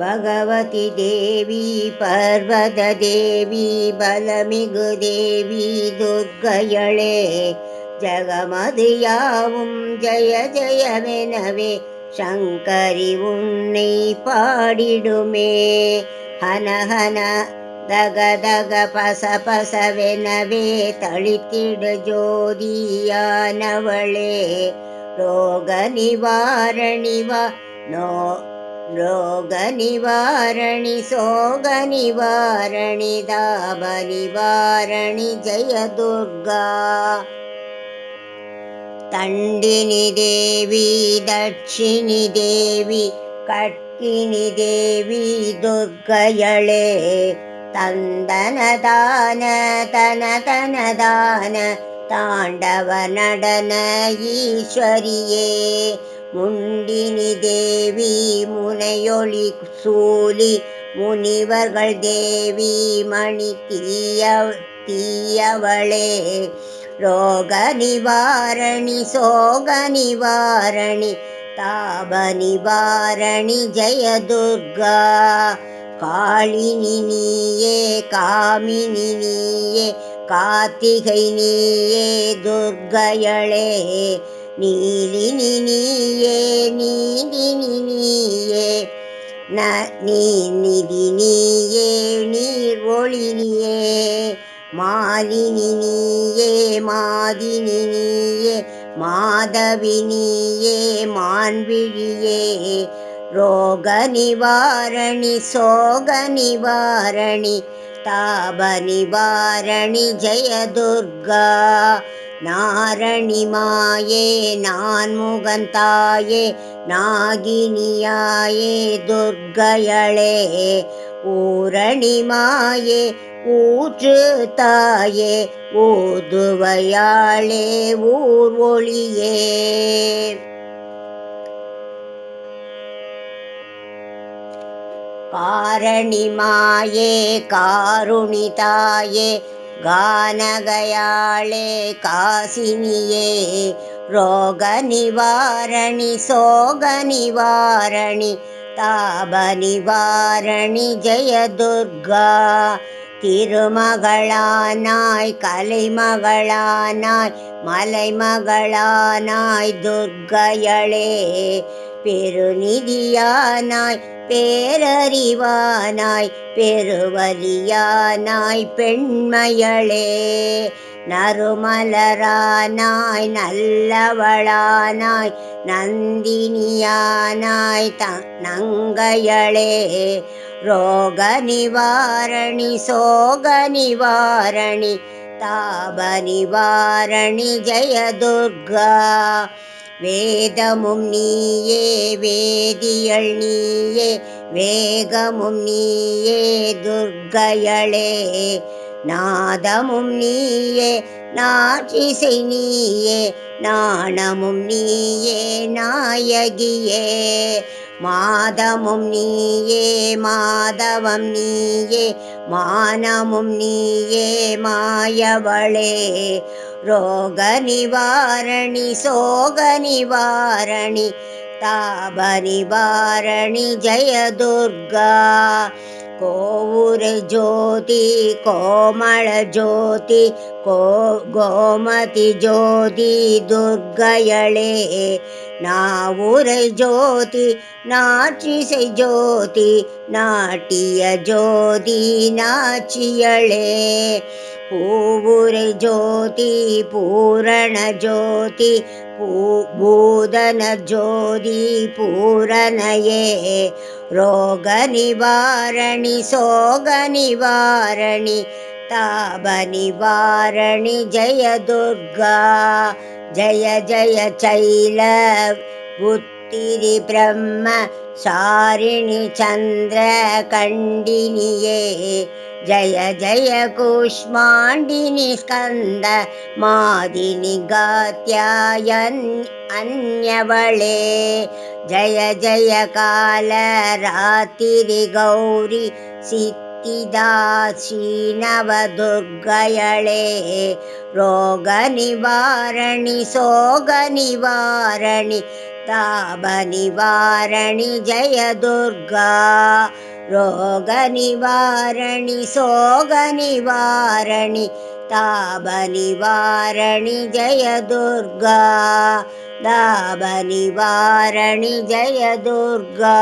ಭಗವತಿ ದೇವಿ ಪರ್ವತ ದೇವಿ பலமிகு தேவி துர்க்கையளே ஜகமதியாவும் ஜெய ஜெயவெனவே சங்கரி உன்னை பாடிடுமே. ஹன ஹன தக தக பச பசவெனவே தளித்திடு ஜோதியானவளே ரோக நிவாரணிவா நோ ರೋಗ ನಿವಾರಣಿ ಸೋಗ ನಿವಾರಣಿ ದಾಭ ನಿವಾರಣಿ ಜಯ ದುರ್ಗಾ. ತಂಡಿನಿ ದೇವಿ ದಕ್ಷಿಣಿ ದೇವಿ ಕಟ್ಕಿನಿ ದೇವಿ ದುರ್ಗಯಳೆ ತಂದನ ದಾನ ತನ ತನ ದಾನ ತಾಂಡವ நடன ஈஸ்வரியே. முண்டினி தேவி முனையொளி சூலி முனிவர்கள் தேவி மணி தீயவளே ரோக நிவாரணி சோக நிவாரணி தாப நிவாரணி ஜெய துர்கா. காளினி நீயே காமினி நீயே கார்த்திகை நீயே துர்கயளே நீலினி நீயே நீதினி நீயே நிதி நீயே நீர் ஒளி நீயே மாலினி நீயே மாதினி நீயே மாதவி நீயே மான்விழியே ரோக நிவாரணி சோக நிவாரணி தாப நிவாரணி ஜெய துர்கா. நாரணி மாயே நான்முகந்தாயே நாகினியாயே துர்கயளே ஊரணி மாயே ஊற்று தாயே ஊதுவையாளே ஊர் ஒளியே. காரணி மாயே காருணிதாயே ಗಾನಗಯಾಳೆ ಕಾಸಿನಿಯೇ ರೋಗ ನಿವಾರಣಿ ಸೋಗ ನಿವಾರಣಿ ತಾಪ ನಿವಾರಣಿ ಜಯ ದುರ್ಗಾ. திருமகளானாய் கலைமகளானாய் மலைமகளானாய் துர்க்கையளே பெருநிதியானாய் பேரறிவானாய் பெருவலியானாய் பெண்மையளே நறுமலரானாய் நல்லவளானாய் நந்தினியானாய் நங்கையளே ரோக நிவாரணி சோக நிவாரணி தாப நிவாரணி ஜெய துர்கா. வேதமும் நீயே வேதியள் நீயே வேகமும் நீயே துர்க்கையளே நாதமும் நீயே நாற்றிசை நீயே நாணமும் நீயே நாயகியே மாதமும் நீயே மாதவம் நீயே மானமும் நீயே மாயவளே ரோக நிவாரணி சோக நிவாரணி தாப நிவாரணி ஜெய துர்கா. கோவுர ஜோதி கோமள ஜோதி கோமதி ஜோதி துர்கயளே நாவுரை ஜோதி நாற்றிசை ஜோதி நாட்டிய ஜோதி நாச்சியளே பூவுரை ஜோதி பூரண ஜோதி பூதன ஜோதி பூரணயே ரோக நிவாரணி சோக நிவாரணி தாப நிவாரணி ஜெய துர்கா. ஜய ஜய சைல புத்திரி பிரம்ம சாரிணி சந்திர கண்டினியே ஜய ஜய கூஷ்மாண்டினி ஸ்கந்த மாதினி காத்யாயன் அன்யவளே ஜய ஜய கால ராத்திரி கௌரி சித்திதாசி நவதுர்கயளே ರೋಗ ನಿವಾರಣಿ ಸೋಗ ನಿವಾರಣಿ तापनिवारणि जय दुर्गा रोगनिवारणि सोगनिवारणि तापनिवारणि जय दुर्गा तापनिवारणि जय दुर्गा।